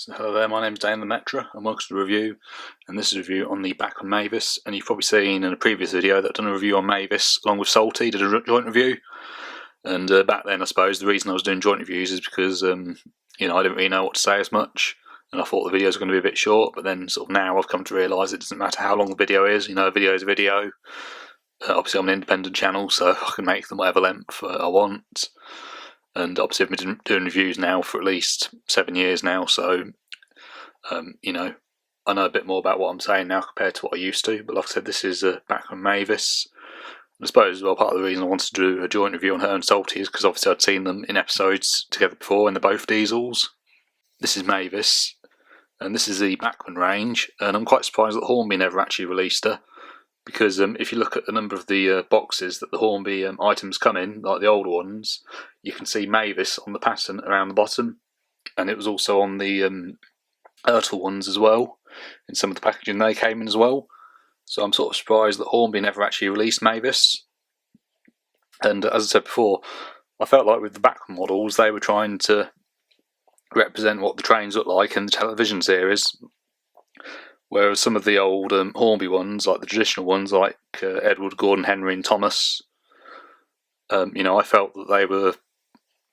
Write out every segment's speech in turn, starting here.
So hello there, my name's Dan the Metra and welcome to the review, and this is a review on the Bachmann Mavis. And you've probably seen in a previous video that I've done a review on Mavis along with Salty, did a joint review. And back then I suppose the reason I was doing joint reviews is because I didn't really know what to say as much, and I thought the videos were going to be a bit short. But then sort of now I've come to realise it doesn't matter how long the video is. A video is a video. Obviously I'm an independent channel, so I can make them whatever length I want. And obviously I've been doing reviews now for at least 7 years now, so I know a bit more about what I'm saying now compared to what I used to. But like I said, this is Bachmann Mavis. I suppose as well part of the reason I wanted to do a joint review on her and Salty is because obviously I'd seen them in episodes together before, and they're both diesels. This is Mavis, and this is the Bachmann range, and I'm quite surprised that Hornby never actually released her. Because if you look at the number of the boxes that the Hornby items come in, like the older ones, you can see Mavis on the pattern around the bottom, and it was also on the Ertl ones as well. In some of the packaging they came in as well. So I'm sort of surprised that Hornby never actually released Mavis. And as I said before, I felt like with the Bachmann models they were trying to represent what the trains look like in the television series. Whereas some of the old Hornby ones, like the traditional ones, like Edward, Gordon, Henry and Thomas, I felt that they were,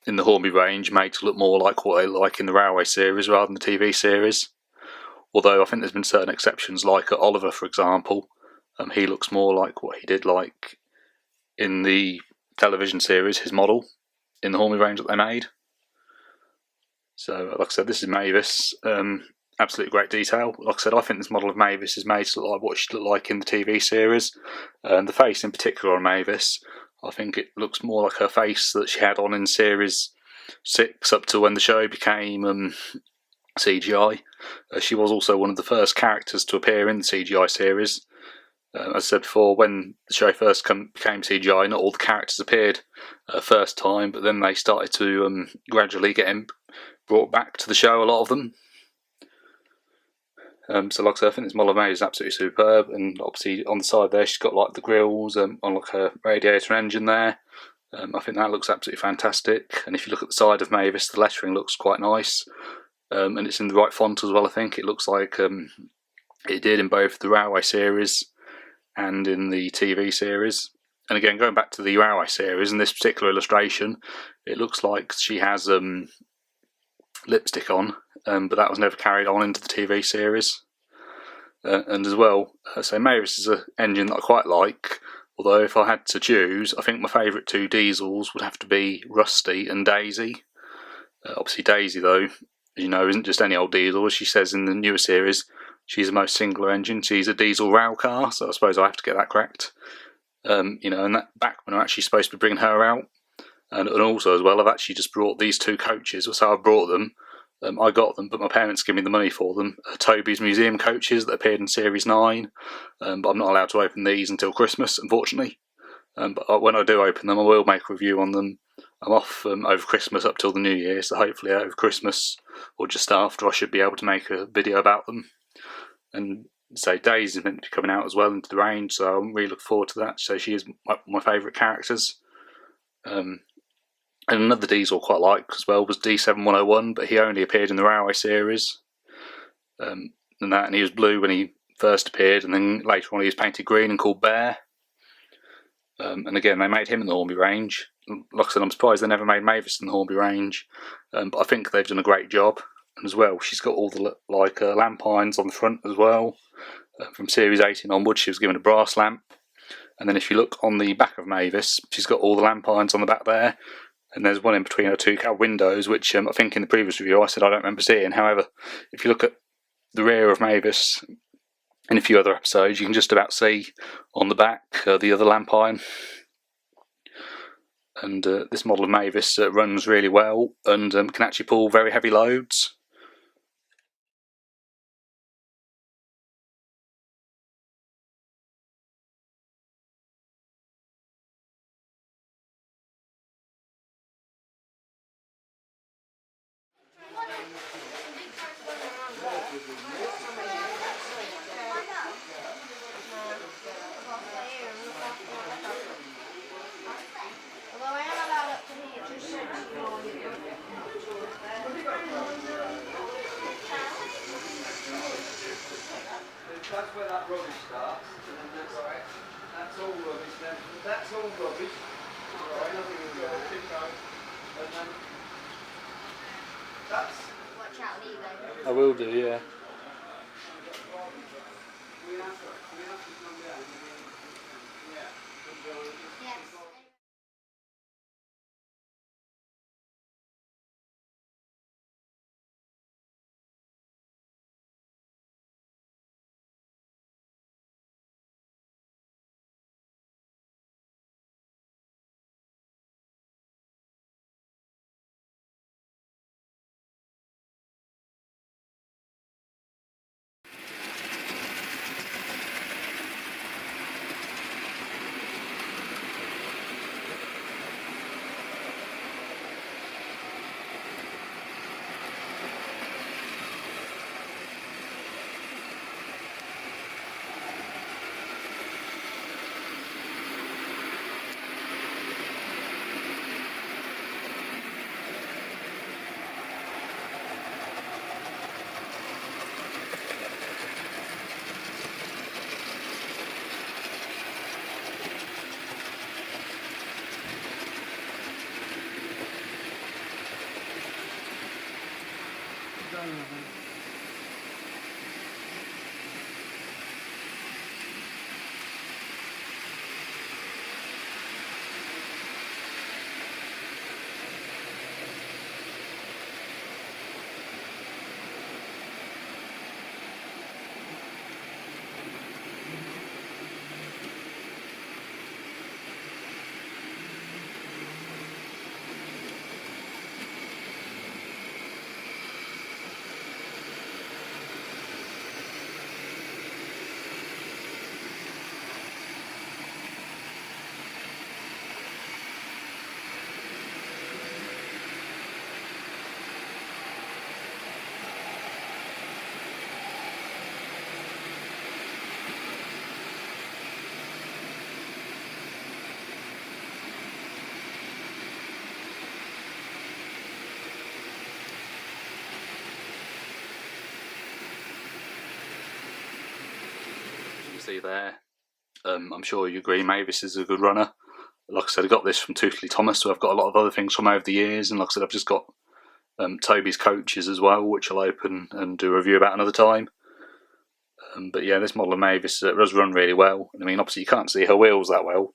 in the Hornby range, made to look more like what they like in the Railway series rather than the TV series. Although I think there's been certain exceptions, like Oliver, for example. He looks more like what he did like in the television series, his model, in the Hornby range that they made. So, like I said, this is Mavis. Absolutely great detail. Like I said, I think this model of Mavis is made to look like what she looked like in the TV series. The face in particular on Mavis, I think it looks more like her face that she had on in Series 6 up to when the show became CGI. She was also one of the first characters to appear in the CGI series. As I said before, when the show first became CGI, not all the characters appeared first time, but then they started to gradually get brought back to the show, a lot of them. So like I said, I think this model of Mavis is absolutely superb, and obviously on the side there she's got like the grills on like her radiator and engine there. I think that looks absolutely fantastic, and if you look at the side of Mavis, the lettering looks quite nice, and it's in the right font as well. I think it looks like it did in both the Railway series and in the TV series. And again, going back to the Railway series, in this particular illustration, it looks like she has lipstick on, but that was never carried on into the TV series. And as well, so Mavis is an engine that I quite like, although if I had to choose, I think my favourite two diesels would have to be Rusty and Daisy. Obviously Daisy, though, as you know, isn't just any old diesel. As she says in the newer series, she's the most singular engine. She's a diesel rail car, so I suppose I have to get that correct. And that Bachmann are actually supposed to be bringing her out. And also as well, I've actually just brought these two coaches, so I've brought them. I got them, but my parents gave me the money for them. Toby's Museum coaches that appeared in Series 9, but I'm not allowed to open these until Christmas, unfortunately. But when I do open them, I will make a review on them. I'm off over Christmas up till the New Year, so hopefully over Christmas or just after I should be able to make a video about them. And so Daisy's meant to be coming out as well into the range, so I'm really looking forward to that. So she is my favourite characters. And another diesel I quite like as well was D7101, but he only appeared in the Railway series. And he was blue when he first appeared, and then later on he was painted green and called Bear. And again, they made him in the Hornby range. Like I said, I'm surprised they never made Mavis in the Hornby range, but I think they've done a great job. And as well, she's got all the lamp irons on the front as well. From Series 18 onwards, she was given a brass lamp. And then if you look on the back of Mavis, she's got all the lamp irons on the back there. And there's one in between her two cab windows, which I think in the previous review I said I don't remember seeing. However, if you look at the rear of Mavis in a few other episodes, you can just about see on the back the other lamp iron. And this model of Mavis runs really well and can actually pull very heavy loads. that's where that rubbish starts, and then that's right. That's all rubbish. Then that's all rubbish. Right, nothing is going to keep going. And then that's. Watch out, Lilo. I will do, yeah. We have to come down. Yeah. Yes. See there. I'm sure you agree Mavis is a good runner. Like I said, I got this from Toothley Thomas, so I've got a lot of other things from over the years, and like I said, I've just got Toby's coaches as well, which I'll open and do a review about another time. But yeah, this model of Mavis does run really well. I mean, obviously you can't see her wheels that well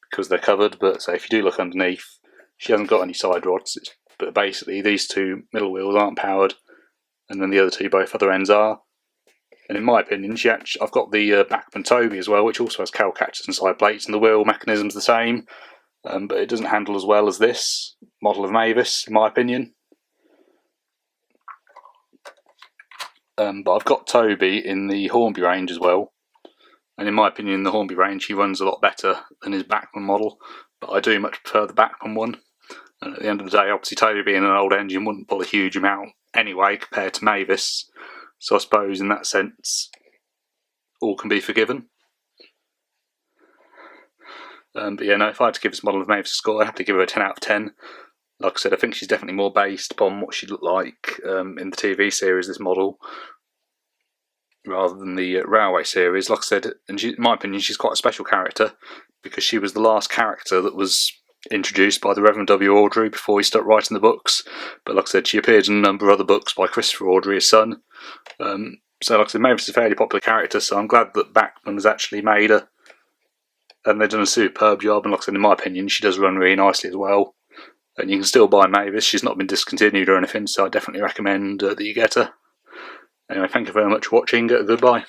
because they're covered, but so if you do look underneath, she hasn't got any side rods, but basically these two middle wheels aren't powered, and then the other two both other ends are. And in my opinion, I've got the Bachmann Toby as well, which also has cowl catchers and side plates, and the wheel mechanism's the same, but it doesn't handle as well as this model of Mavis, in my opinion. But I've got Toby in the Hornby range as well, and in my opinion, in the Hornby range, he runs a lot better than his Bachmann model, but I do much prefer the Bachmann one. And at the end of the day, obviously Toby being an old engine wouldn't pull a huge amount anyway compared to Mavis, so I suppose in that sense, all can be forgiven. But yeah, no, if I had to give this model of Mavis a score, I'd have to give her a 10 out of 10. Like I said, I think she's definitely more based upon what she looked like in the TV series, this model, rather than the Railway series. Like I said, and in my opinion, she's quite a special character because she was the last character that was introduced by the Reverend W. Awdry before he stopped writing the books. But like I said, she appeared in a number of other books by Christopher Awdry, his son. So like I said, Mavis is a fairly popular character, so I'm glad that Bachmann has actually made her. And they've done a superb job, and like I said, in my opinion, she does run really nicely as well. And you can still buy Mavis, she's not been discontinued or anything, so I definitely recommend that you get her. Anyway, thank you very much for watching, goodbye.